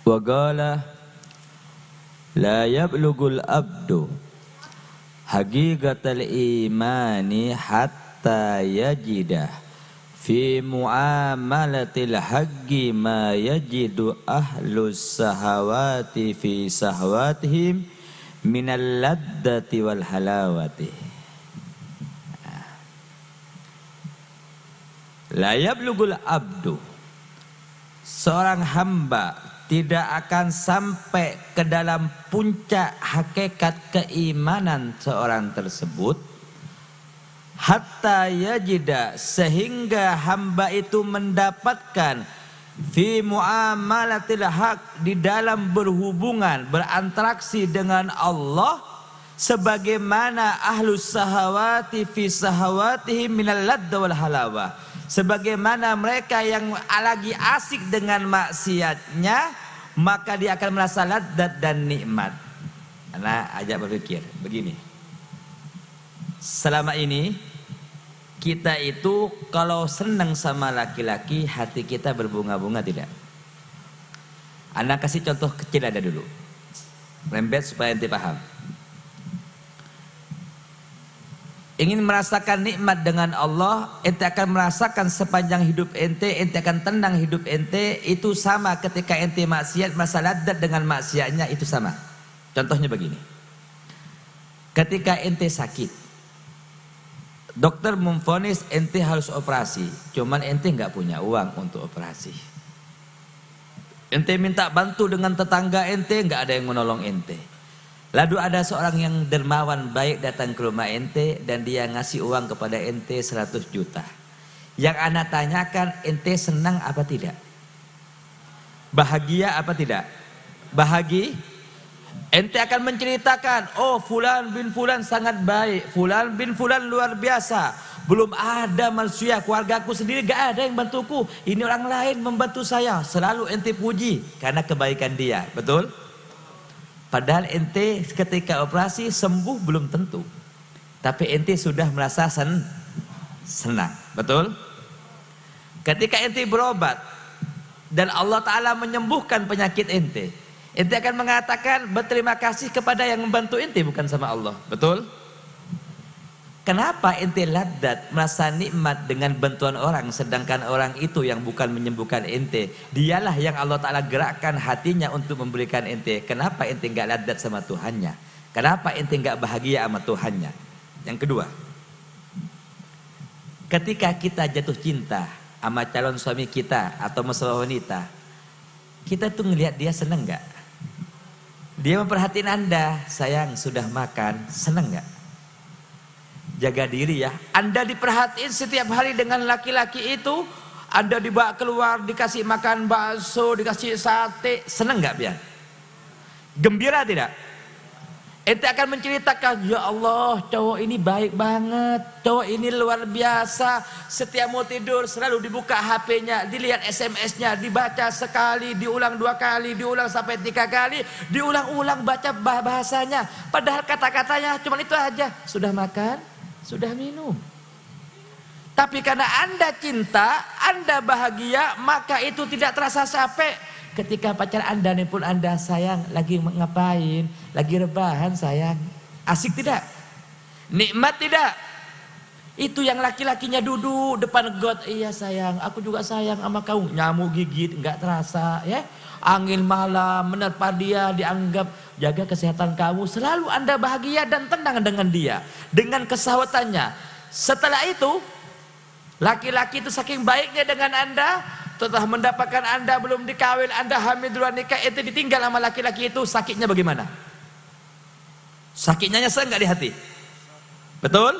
Wa qala la yablugul abdu haqiqatal imani hatta yajidah fi muamalatil haqqi ma yajidu ahlus sahawati fi sahawatihim minal laddati wal halawati. La yablugul abdu, seorang hamba tidak akan sampai ke dalam puncak hakikat keimanan seorang tersebut hatta yajida, sehingga hamba itu mendapatkan fi muamalatil haq, di dalam berhubungan berinteraksi dengan Allah sebagaimana ahlus sahawati fi sahawatihim minal ladda wal halawah, sebagaimana mereka yang lagi asik dengan maksiatnya, maka dia akan merasa ladzat dan nikmat. Nah, ajak berpikir begini. Selama ini kita itu kalau senang sama laki-laki, hati kita berbunga-bunga tidak? Anda kasih contoh kecil ada dulu, rembet supaya ente paham. Ingin merasakan nikmat dengan Allah, ente akan merasakan sepanjang hidup ente akan tenang hidup ente. Itu sama ketika ente maksiat, merasa ladzat dengan maksiatnya, itu sama. Contohnya begini. Ketika ente sakit, dokter memvonis ente harus operasi, cuman ente nggak punya uang untuk operasi. Ente minta bantu dengan tetangga ente, nggak ada yang menolong ente. Lalu ada seorang yang dermawan baik datang ke rumah ente dan dia ngasih uang kepada ente 100 juta. Yang anak tanyakan, ente senang apa tidak? Bahagia apa tidak? Bahagia. Ente akan menceritakan, oh fulan bin fulan sangat baik, fulan bin fulan luar biasa. Belum ada manusia, keluargaku sendiri gak ada yang bantuku. Ini orang lain membantu saya. Selalu ente puji karena kebaikan dia, betul? Padahal ente ketika operasi sembuh belum tentu. Tapi ente sudah merasa senang, betul? Ketika ente berobat dan Allah Ta'ala menyembuhkan penyakit ente akan mengatakan berterima kasih kepada yang membantu ente, bukan sama Allah, betul? Kenapa ente ladzat, merasa nikmat dengan bantuan orang, sedangkan orang itu yang bukan menyembuhkan ente, dialah yang Allah Ta'ala gerakkan hatinya untuk memberikan ente. Kenapa ente nggak ladzat sama Tuhannya? Kenapa ente nggak bahagia sama Tuhannya? Yang kedua, ketika kita jatuh cinta sama calon suami kita atau sama wanita, kita tuh ngelihat dia seneng nggak? Dia memperhatiin Anda, sayang sudah makan, seneng nggak? Jaga diri ya. Anda diperhatiin setiap hari dengan laki-laki itu, Anda dibawa keluar, dikasih makan bakso, dikasih sate, seneng nggak biar? Gembira tidak? Ente akan menceritakan, ya Allah cowok ini baik banget, cowok ini luar biasa. Setiap mau tidur selalu dibuka HP-nya, dilihat SMS-nya, dibaca sekali, diulang 2 kali, diulang sampai 3 kali, diulang-ulang baca bahasanya. Padahal kata-katanya cuma itu aja, sudah makan, sudah minum. Tapi karena Anda cinta, Anda bahagia, maka itu tidak terasa capek. Ketika pacar Anda pun Anda sayang, lagi ngapain? Lagi rebahan sayang. Asik tidak? Nikmat tidak? Itu yang laki-lakinya duduk depan got, iya sayang, aku juga sayang sama kamu. Nyamuk gigit, nggak terasa ya. Angin malam menerpa dia, dianggap jaga kesehatan kamu. Selalu Anda bahagia dan tenang dengan dia, dengan kesahabatannya. Setelah itu, laki-laki itu saking baiknya dengan Anda, setelah mendapatkan Anda belum dikawin, Anda hamil duluan nikah, itu ditinggal sama laki-laki itu, sakitnya bagaimana? Sakitnya nyesel nggak di hati? Betul?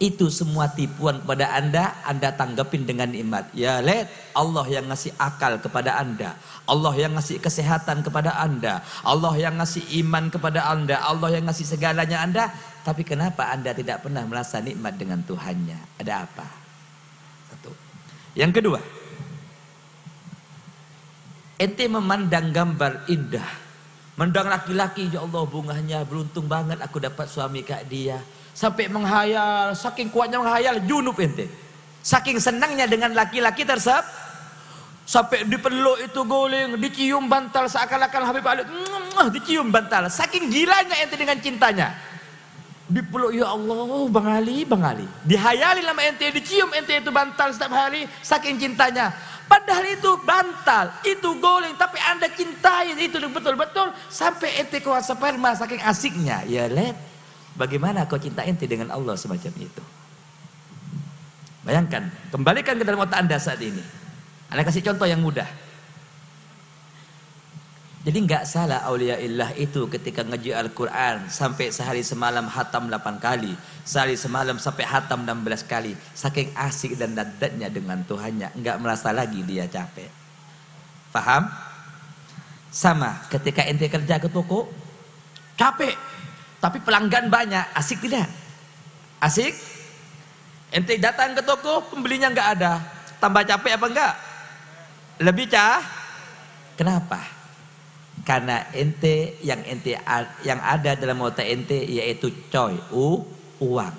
Itu semua tipuan kepada Anda tanggapin dengan nikmat. Ya lihat, Allah yang ngasih akal kepada Anda, Allah yang ngasih kesehatan kepada Anda, Allah yang ngasih iman kepada Anda, Allah yang ngasih segalanya Anda. Tapi kenapa Anda tidak pernah merasa nikmat dengan Tuhannya? Ada apa? Yang kedua, ente memandang gambar indah, mandang laki-laki, ya Allah bunganya beruntung banget aku dapat suami kayak dia, sampai menghayal, saking kuatnya menghayal junub ente, saking senangnya dengan laki-laki tersebut, Sampai dipeluk itu guling, dicium bantal seakan-akan Habib Ali dicium bantal. Saking gilanya ente dengan cintanya. Dipeluk, ya Allah, Bang Ali, Bang Ali. Dihayali sama ente, dicium ente itu bantal setiap hari, saking cintanya. Padahal itu bantal, itu guling, tapi anda cintai itu betul-betul sampai ente keluar sperma saking asiknya. Ya let, bagaimana kau cinta ente dengan Allah semacam itu? Bayangkan, kembalikan ke dalam otak anda saat ini. Anda kasih contoh yang mudah. Jadi nggak salah auliaillah itu ketika ngaji Al-Quran sampai sehari semalam hatam 8 kali, sehari semalam sampai hatam 16 kali, saking asik dan dadatnya dengan Tuhannya, nggak merasa lagi dia capek. Paham? Sama ketika ente kerja ke toko, capek, tapi pelanggan banyak, asik tidak? Asik? Ente datang ke toko, pembelinya nggak ada, tambah capek apa enggak? Lebih Kenapa? Karena ente yang ada dalam otak ente yaitu uang.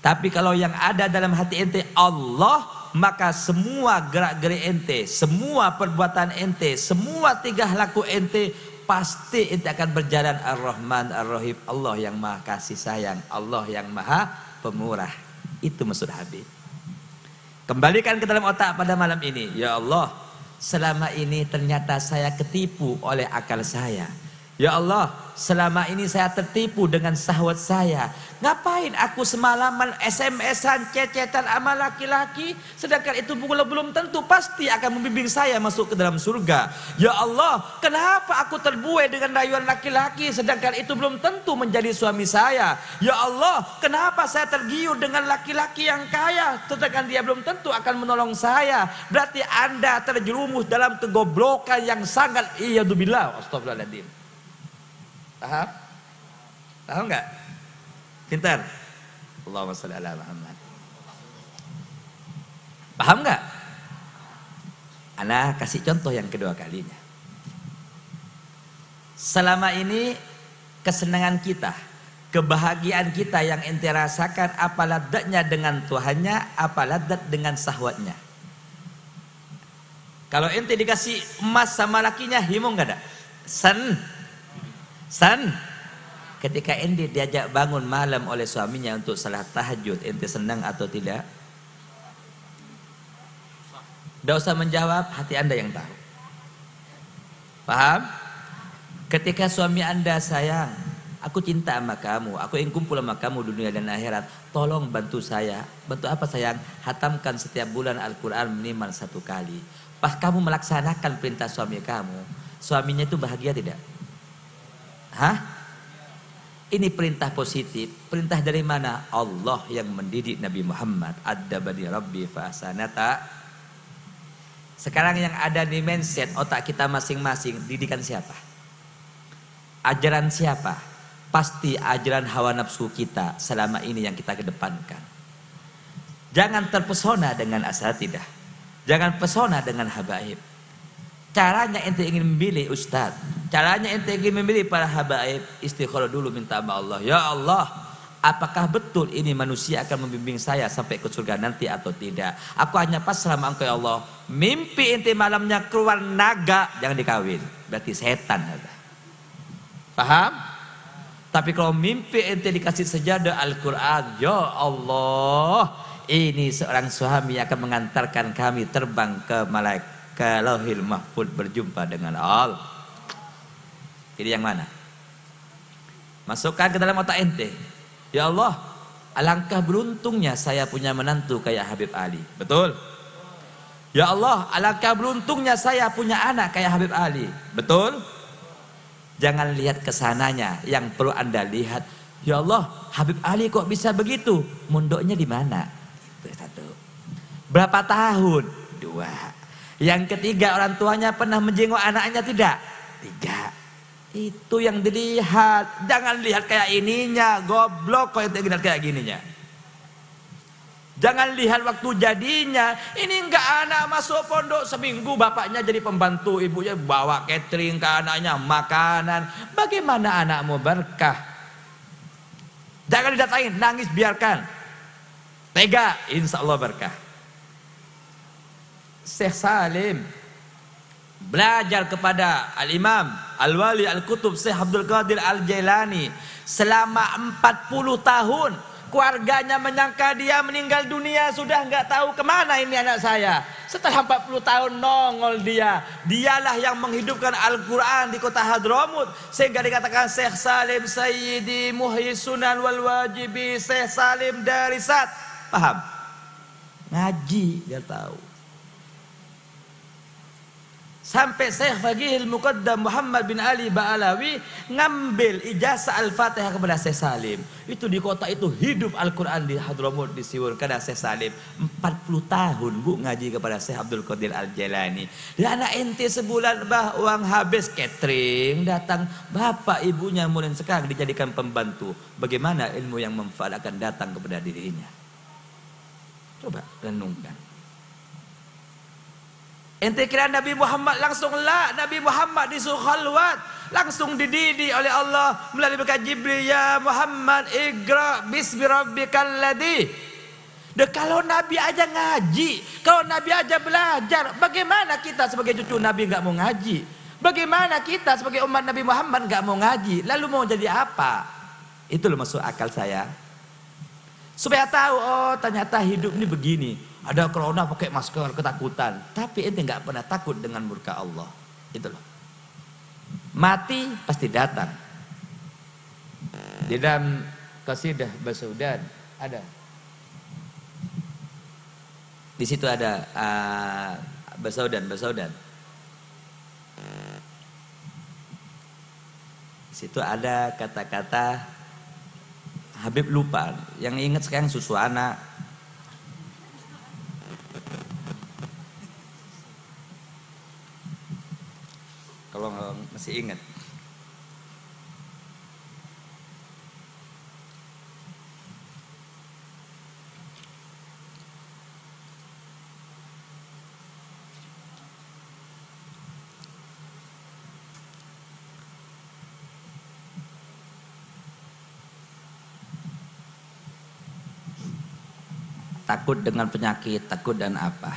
Tapi kalau yang ada dalam hati ente Allah, maka semua gerak-gerik ente, semua perbuatan ente, semua tingkah laku ente pasti ente akan berjalan Ar-Rahman Ar-Rahim, Allah yang maha kasih sayang, Allah yang maha pemurah. Itu maksud Habib. Kembalikan ke dalam otak pada malam ini. Ya Allah, selama ini ternyata saya ketipu oleh akal saya. Ya Allah, selama ini saya tertipu dengan syahwat saya. Ngapain aku semalaman SMS-an, cecetan sama laki-laki, sedangkan itu belum tentu pasti akan membimbing saya masuk ke dalam surga. Ya Allah, kenapa aku terbuai dengan rayuan laki-laki, sedangkan itu belum tentu menjadi suami saya. Ya Allah, kenapa saya tergiur dengan laki-laki yang kaya, sedangkan dia belum tentu akan menolong saya. Berarti anda terjerumus dalam kegoblokan yang sangat iyadzubillah. Astagfirullahaladzim. Paham? Paham nggak? Pintar. Allahumma sholli ala Muhammad. Paham nggak? Ana kasih contoh yang kedua kalinya. Selama ini kesenangan kita, kebahagiaan kita yang ente rasakan, apa ladatnya dengan Tuhannya, apa ladat dengan sahwatnya. Kalau ente dikasih emas sama lakinya, himung nggak ada? Ketika ente diajak bangun malam oleh suaminya untuk salat tahajud, ente senang atau tidak? Tidak usah menjawab, hati anda yang tahu. Paham? Ketika suami anda, sayang, aku cinta sama kamu, aku ingin kumpul sama kamu dunia dan akhirat, tolong bantu saya. Bantu apa sayang? Hatamkan setiap bulan Al-Quran minimal 1 kali. Pas kamu melaksanakan perintah suami kamu, suaminya itu bahagia tidak? Hah? Ini perintah positif. Perintah dari mana? Allah yang mendidik Nabi Muhammad. Adabani Rabbi fa'asanata. Sekarang yang ada di mindset otak kita masing-masing, didikan siapa? Ajaran siapa? Pasti ajaran hawa nafsu kita selama ini yang kita kedepankan. Jangan terpesona dengan asatidah. Jangan pesona dengan habaib. Caranya ente ingin memilih ustaz, caranya ente ingin memilih para habaib, istikharah dulu minta sama Allah. Ya Allah, apakah betul ini manusia akan membimbing saya sampai ke surga nanti atau tidak? Aku hanya pasrah sama Engkau ya Allah. Mimpi ente malamnya keluar naga, jangan dikawin, berarti setan. Paham? Tapi kalau mimpi ente dikasih sejadah Al-Quran, ya Allah, ini seorang suami akan mengantarkan kami terbang ke malaikat, ke Lauhil Mahfuz berjumpa dengan Allah. Pilih yang mana? Masukkan ke dalam otak ente. Ya Allah, alangkah beruntungnya saya punya menantu kayak Habib Ali. Betul? Ya Allah, alangkah beruntungnya saya punya anak kayak Habib Ali. Betul? Jangan lihat kesananya, yang perlu anda lihat, ya Allah, Habib Ali kok bisa begitu? Mondoknya di mana? Itu 1. Berapa tahun? 2. Yang ketiga, orang tuanya pernah menjenguk anaknya tidak? 3. Itu yang dilihat. Jangan lihat kayak ininya, goblok kok ente lihat kayak gininya. Jangan lihat waktu jadinya. Ini enggak anak masuk pondok seminggu, bapaknya jadi pembantu, ibunya bawa catering ke anaknya, makanan. Bagaimana anakmu berkah? Jangan didatain, nangis biarkan. Tega, insya Allah berkah. Syekh Salim belajar kepada Al-Imam Al-Wali Al-Kutub Syekh Abdul Qadir Al-Jailani selama 40 tahun. Keluarganya menyangka dia meninggal dunia, sudah nggak tahu kemana ini anak saya. Setelah 40 tahun nongol dia. Dialah yang menghidupkan Al-Quran di kota Hadramut, sehingga dikatakan Syekh Salim Sayyidi Muhyi Sunan wal Wajibi, Syekh Salim Darisat. Paham? Ngaji dia tahu. Sampai Syekh Faqihil Muqaddam Muhammad bin Ali Ba'alawi ngambil ijazah Al-Fatihah kepada Syekh Salim. Itu di kota itu hidup Al-Quran di Hadramut, di Siwur karena Syekh Salim 40 tahun bu ngaji kepada Syekh Abdul Qadir Al-Jailani. Dan anak ente sebulan bah uang habis catering, datang bapak ibunya mulai sekarang dijadikan pembantu. Bagaimana ilmu yang manfaat akan datang kepada dirinya? Coba renungkan. Ente kira Nabi Muhammad langsung lah, Nabi Muhammad disuruh khalwat, langsung dididik oleh Allah melalui berkat Jibril, ya Muhammad iqra bismi rabbikal ladzi. Kalau Nabi aja ngaji, kalau Nabi aja belajar, bagaimana kita sebagai cucu Nabi nggak mau ngaji? Bagaimana kita sebagai umat Nabi Muhammad nggak mau ngaji? Lalu mau jadi apa? Itu loh masuk akal saya. Supaya tahu, oh ternyata hidup ini begini. Ada corona pakai masker, ketakutan. Tapi ente nggak pernah takut dengan murka Allah. Itu loh. Mati pasti datang. Di dalam qasidah Basaudan ada. Di situ ada Basaudan. Di situ ada kata-kata Habib lupa. Yang ingat sekarang susu anak. Kalau masih ingat. Takut dengan penyakit, takut dan apa?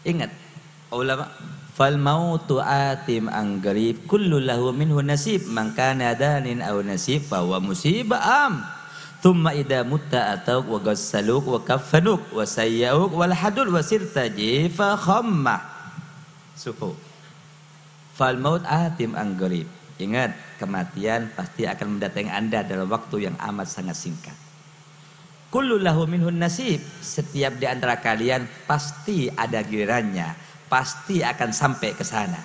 Ingat, ulama fal mautu atim anggarib kullu lahu minhu nasib man kana danin aw nasib fa wa musibah am thumma idza mutta atau wa gassaluk wa kaffanuk wa sayyuk wal hadul wa sirta jifa khamma sufu. Fal maut atim anggarib, ingat kematian pasti akan mendatangi Anda dalam waktu yang amat sangat singkat. Kullu lahu minhun nasib, setiap di antara kalian pasti ada gilirannya, pasti akan sampai ke sana.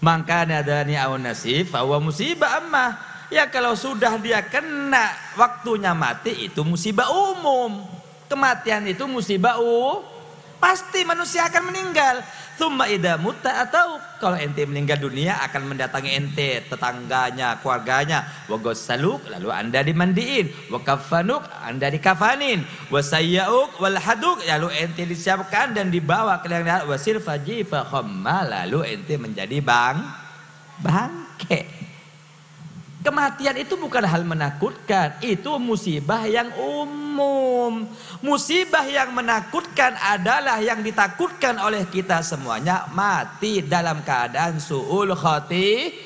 Maka nadani aw nasib fa musibah amma. Ya kalau sudah dia kena waktunya mati itu musibah umum. Kematian itu musibah pasti manusia akan meninggal. Tsumma idza mutta atau kalau ente meninggal dunia akan mendatangi ente tetangganya, keluarganya. Wa gossaluk lalu Anda dimandiin, wa kafanuk Anda dikafanin, wa sayyuk wal haduk lalu ente disiapkan dan dibawa ke liang wa sirfaji fa khamma lalu ente menjadi bangke. Kematian itu bukan hal menakutkan, itu musibah yang umum. Musibah yang menakutkan adalah yang ditakutkan oleh kita semuanya, mati dalam keadaan su'ul khati.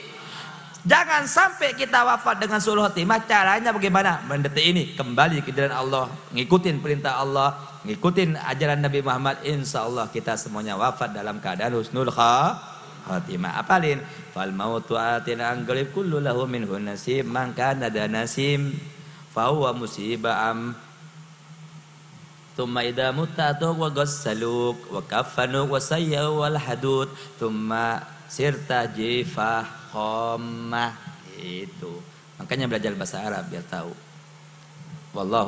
Jangan sampai kita wafat dengan su'ul khotimah. Caranya bagaimana? Mendetik ini kembali ke jalan Allah, ngikutin perintah Allah, ngikutin ajaran Nabi Muhammad. Insya Allah kita semuanya wafat dalam keadaan husnul khatimah. Apalin fal mautu atina anggalib kullu lahu minhu nasib man kana da nasim fa huwa musibam thumma idza mutta wa gassaluk wa kafanuk wa sayyu wal hadud thumma sirta jifah khammah. Itu makanya belajar bahasa Arab biar tahu. Wallahu